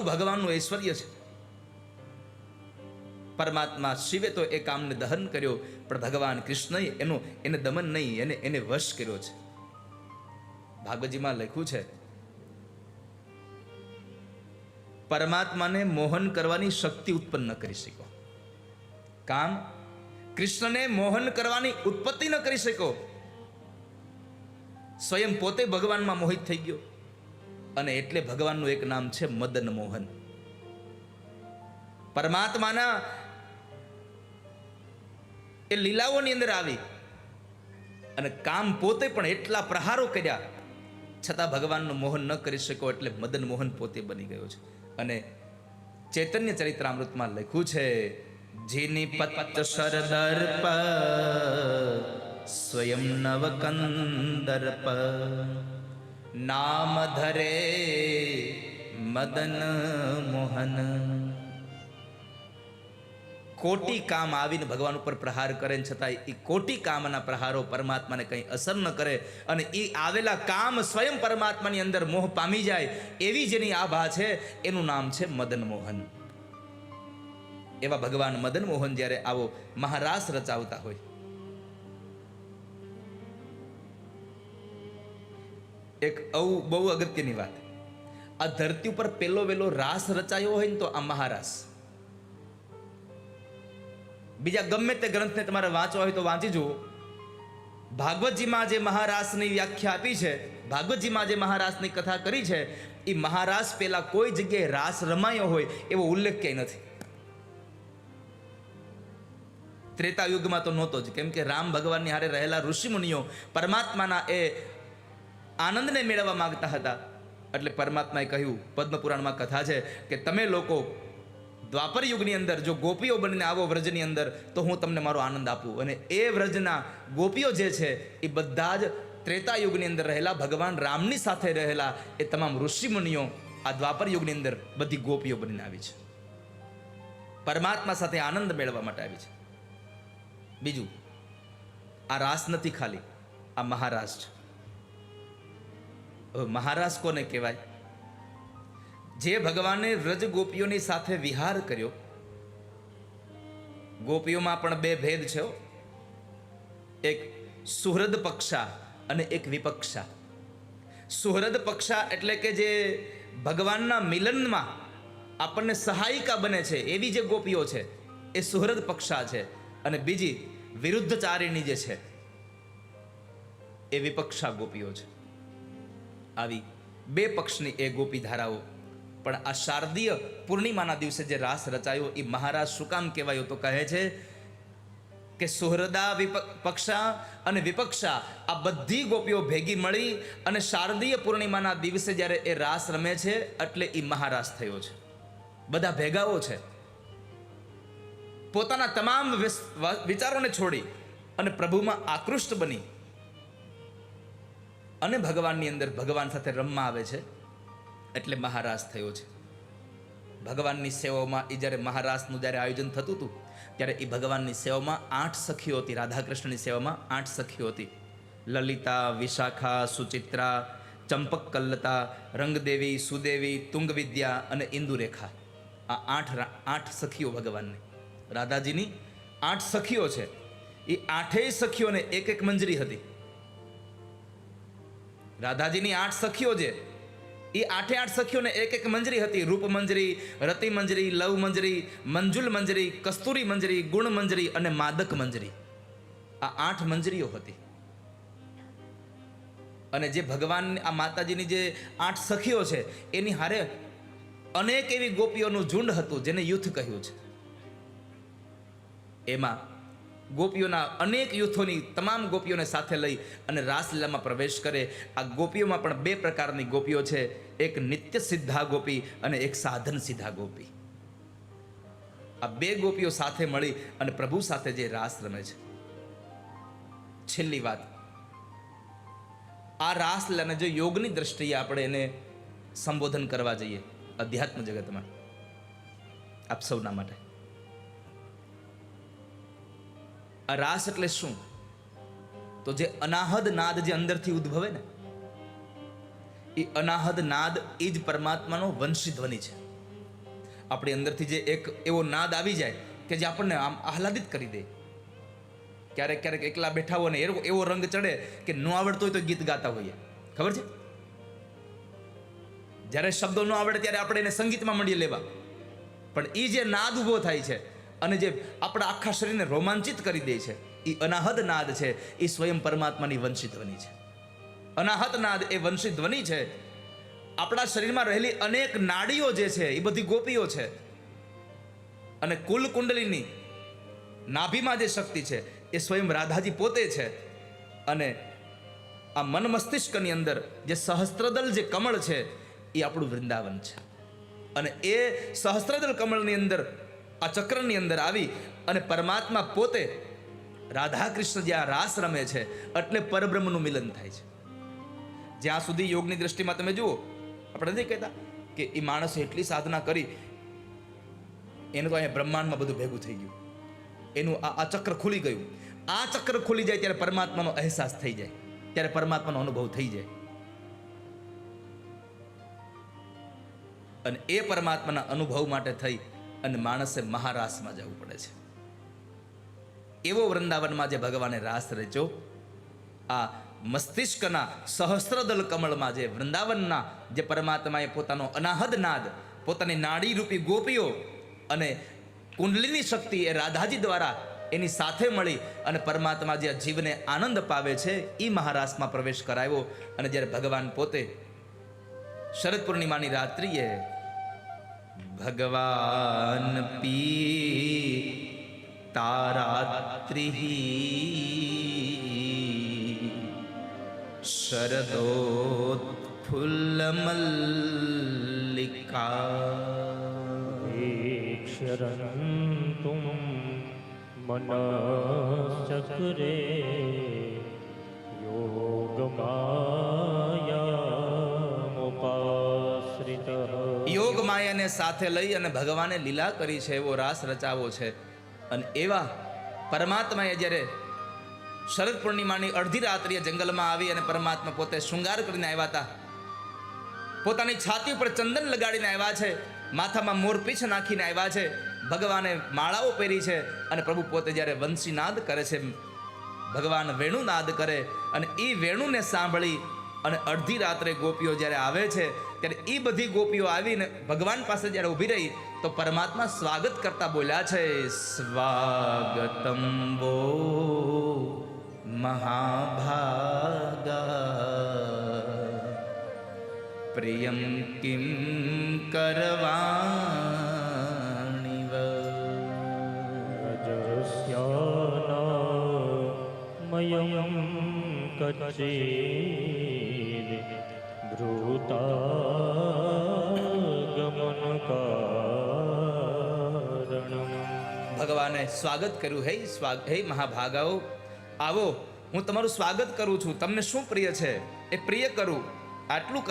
ભગવાનનું ઐશ્વર્ય છે. પરમાત્મા શિવે તો એ કામને દહન કર્યો, પણ ભગવાન કૃષ્ણએ એને દમન નહીં, એને વશ કર્યો છે. ભાગવતજીમાં લખ્યું છે, પરમાત્માને મોહન કરવાની શક્તિ ઉત્પન્ન ન કરી શક્યો. કામ કૃષ્ણને મોહન કરવાની ઉત્પત્તિ ન કરી શક્યો. સ્વયં પોતે ભગવાનમાં મોહિત થઈ ગયો, અને એટલે ભગવાનનું એક નામ છે મદન મોહન. પરમાત્માના એ લીલાઓની અંદર આવી અને કામ પોતે પણ એટલા પ્રહારો કર્યા છતાં ભગવાનનું મોહન ન કરી શક્યો, એટલે મદન મોહન પોતે બની ગયો છે. અને ચૈતન્ય ચરિત્રામૃતમાં લખ્યું છે, જેની પત શરદર્પ સ્વયં નવકંદર્પ નામ ધરે મદન મોહન. કોટી કામ આવીને ભગવાન ઉપર પ્રહાર કરે, છતાં એ કોટી કામના પ્રહારો પરમાત્માને કંઈ અસર ન કરે, અને એ આવેલા કામ સ્વયં પરમાત્માની અંદર મોહ પામી જાય, એવી જેની આભા છે એનું નામ છે મદન મોહન. એવા ભગવાન મદન મોહન જ્યારે આવો મહારાસ રચાવતા હોય, એક બહુ અગત્યની વાત, આ ધરતી ઉપર પેલો વેલો રાસ રચાયો હોય ને તો આ મહારાસ. બીજા ગમે તે ગ્રંથને તમારે વાંચવા હોય તો વાંચી જુઓ. ભાગવતજીમાં જે મહારાસની વ્યાખ્યા આપી છે, ભાગવતજીમાં જે મહારાસની કથા કરી છે, એ મહારાસ પેલા કોઈ જગ્યાએ રાસ રમાયો હોય એવો ઉલ્લેખ ક્યાંય નથી. ત્રેતા યુગમાં તો નહોતો જ, કેમ કે રામ ભગવાનની હારે રહેલા ઋષિમુનિઓ પરમાત્માના એ આનંદને મેળવવા માંગતા હતા. એટલે પરમાત્માએ કહ્યું, પદ્મપુરાણમાં કથા છે કે તમે લોકો દ્વાપર યુગની અંદર જો ગોપીઓ બનીને આવો વ્રજની અંદર, તો હું તમને મારો આનંદ આપું. અને એ વ્રજના ગોપીઓ જે છે એ બધા જ ત્રેતા યુગની અંદર રહેલા ભગવાન રામની સાથે રહેલા એ તમામ ઋષિમુનિઓ આ દ્વાપર યુગની અંદર બધી ગોપીઓ બનીને આવી છે, પરમાત્મા સાથે આનંદ મેળવવા માટે આવી છે. બીજું, આ રાસ નથી ખાલી, આ મહારાસ છે. મહારાસ કોને કહેવાય? જે ભગવાને વ્રજ ગોપીઓની સાથે વિહાર કર્યો. ગોપીઓમાં પણ બે ભેદ છે, એક સુહૃદ પક્ષા અને એક વિપક્ષા. સુહૃદ પક્ષા એટલે કે જે ભગવાનના મિલનમાં આપણને સહાયિકા બને છે એવી જે ગોપીઓ છે એ સુહૃદ પક્ષા છે, અને બીજી વિરુદ્ધચારિણી જે છે એ વિપક્ષા ગોપીઓ છે. આવી બે પક્ષની એ ગોપી ધારાઓ. પણ આ શારદીય પૂર્ણિમાના દિવસે જે રાસ રચાયો એ મહારાસ શું કામ કહેવાયો? તો કહે છે કે સુહૃદા પક્ષા અને વિપક્ષા આ બધી ગોપીઓ ભેગી મળી અને શારદીય પૂર્ણિમાના દિવસે જ્યારે એ રાસ રમે છે એટલે એ મહારાસ થયો છે. બધા ભેગાઓ છે, પોતાના તમામ વિચારોને છોડી અને પ્રભુમાં આકૃષ્ટ બની અને ભગવાનની અંદર ભગવાન સાથે રમવા આવે છે, એટલે મહારાસ થયો છે. ભગવાનની સેવામાં એ જ્યારે મહારાસનું જ્યારે આયોજન થતું હતું ત્યારે એ ભગવાનની સેવામાં 8 સખીઓ હતી. રાધાકૃષ્ણની સેવામાં 8 સખીઓ હતી. લલિતા, વિશાખા, સુચિત્રા, ચંપકકલ્લતા, રંગદેવી, સુદેવી, તુંગવિદ્યા અને ઇન્દુરેખા. આ 8 સખીઓ ભગવાનની, રાધાજીની 8 સખીઓ છે. એ 8 સખીઓને એક એક મંજરી હતી. રાધાજીની 8 સખીઓ છે, એ 8 સખીઓને એક એક મંજરી હતી. રૂપ મંજરી, રતિ મંજરી, લવ મંજરી, મંજુલ મંજરી, કસ્તુરી મંજરી, ગુણ મંજરી અને માદક મંજરી. આ 8 મંજરીઓ હતી. અને જે ભગવાન આ માતાજીની જે 8 સખીઓ છે એની હારે અનેક એવી ગોપીઓનું ઝુંડ હતું જેને યુથ કહ્યું છે. એમાં ગોપીઓના અનેક યુથોની તમામ ગોપીઓને સાથે લઈ અને રાસલીલામાં પ્રવેશ કરે. આ ગોપીઓમાં પણ 2 પ્રકારની ગોપીઓ છે, એક નિત્ય સિદ્ધા ગોપી અને એક સાધન સિદ્ધા ગોપી. આ 2 ગોપીઓ સાથે મળી અને પ્રભુ સાથે જે રાસ રમે છે. છેલ્લી વાત, આ રાસલીલાને જો યોગની દ્રષ્ટિએ આપણે એને સંબોધન કરવા જઈએ અધ્યાત્મ જગતમાં, આપ સૌના માટે આ રાસ એટલે શું? તો જે અનાહદ નાદ જે અંદરથી ઉદ્ભવે ને, એ અનાહદ નાદ એ જ પરમાત્માનો વંશી ધ્વનિ છે. આપણી અંદરથી જે એક એવો નાદ આવી જાય કે જે આપણને આમ આહલાદિત કરી દે. ક્યારેક ક્યારેક એકલા બેઠા હોય ને એવો રંગ ચડે કે ન આવડતો હોય તો ગીત ગાતા હોઈએ, ખબર છે? જ્યારે શબ્દો ન આવડે ત્યારે આપણે એને સંગીતમાં મળીએ લેવા, પણ એ જે નાદ ઊભો થાય છે અને જે આપણા આખા શરીરને રોમાંચિત કરી દે છે, એ અનાહત નાદ છે. એ સ્વયં પરમાત્માની વંશી ધ્વનિ છે. અનાહત નાદ એ વંશી ધ્વનિ છે. આપણા શરીરમાં રહેલી અનેક નાડીઓ જે છે એ બધી ગોપીઓ છે, અને કુલ કુંડલીની નાભીમાં જે શક્તિ છે એ સ્વયં રાધાજી પોતે છે. અને આ મન મસ્તિષ્કની અંદર જે સહસ્ત્રદલ જે કમળ છે એ આપણું વૃંદાવન છે. અને એ સહસ્ત્રદલ કમળની અંદર આ ચક્રની અંદર આવી અને પરમાત્મા પોતે રાધા કૃષ્ણ જ્યાં રાસ રમે છે એટલે પરબ્રહ્મનું મિલન થાય છે. જ્યાં સુધી યોગની દ્રષ્ટિમાં તમે જુઓ, આપણે નથી કહેતા કે એ માણસે એટલી સાધના કરી એનું તો અહીંયા બ્રહ્માંડમાં બધું ભેગું થઈ ગયું, એનું આ ચક્ર ખુલી ગયું. આ ચક્ર ખુલી જાય ત્યારે પરમાત્માનો અહેસાસ થઈ જાય, ત્યારે પરમાત્માનો અનુભવ થઈ જાય. અને એ પરમાત્માના અનુભવ માટે થઈ અને માણસે મહારાસમાં જવું પડે છે. એવો વૃંદાવનમાં જે ભગવાને રાસ રચ્યો, આ મસ્તિષ્કના સહસ્ત્રદલ કમળમાં જે વૃંદાવનના જે પરમાત્માએ પોતાનો અનાહદ નાદ, પોતાની નાડી રૂપી ગોપીઓ અને કુંડલીની શક્તિ એ રાધાજી દ્વારા એની સાથે મળી અને પરમાત્મા જે જીવને આનંદ પાવે છે એ મહારાસમાં પ્રવેશ કરાવ્યો. અને જ્યારે ભગવાન પોતે શરદ પૂર્ણિમાની રાત્રિએ ભગવાન પી તારાત્રિ શરદોત્ફુલ્લ મલ્લિકા ક્ષરંતુમ મનશ્ચક્રે યોગમાયામુપાશ્રિતઃ. યોગ માયાને સાથે લઈ અને ભગવાને લીલા કરી છે, એવો રાસ રચાવો છે. અને એવા પરમાત્માએ જ્યારે શરદ પૂર્ણિમાની અડધી રાત્રિએ જંગલમાં આવી અને પરમાત્મા પોતે શૃંગાર કરીને આવ્યા હતા, પોતાની છાતી ઉપર ચંદન લગાડીને આવ્યા છે, માથામાં મોરપીંછ નાખીને આવ્યા છે, ભગવાને માળાઓ પહેરી છે. અને પ્રભુ પોતે જ્યારે વંશીનાદ કરે છે, ભગવાન વેણુનાદ કરે, અને એ વેણુને સાંભળી અને અડધી રાત્રે ગોપીઓ જ્યારે આવે છે ત્યારે એ બધી ગોપીઓ આવીને ભગવાન પાસે જ્યારે ઊભી રહી તો પરમાત્મા સ્વાગત કરતા બોલ્યા છે, સ્વાગતમ વો મહાભાગા પ્રિયમ કિમ કરવાણિવ. રજસ્યાનામયં કચ્ચિદ ભૃતાગમનકારણમ. ભગવાને સ્વાગત કર્યું. હે મહાભાગાઓ, આવો, હું તમારું સ્વાગત કરું છું. તમને શું પ્રિય છે એ પ્રિય કરું. આટલું કહી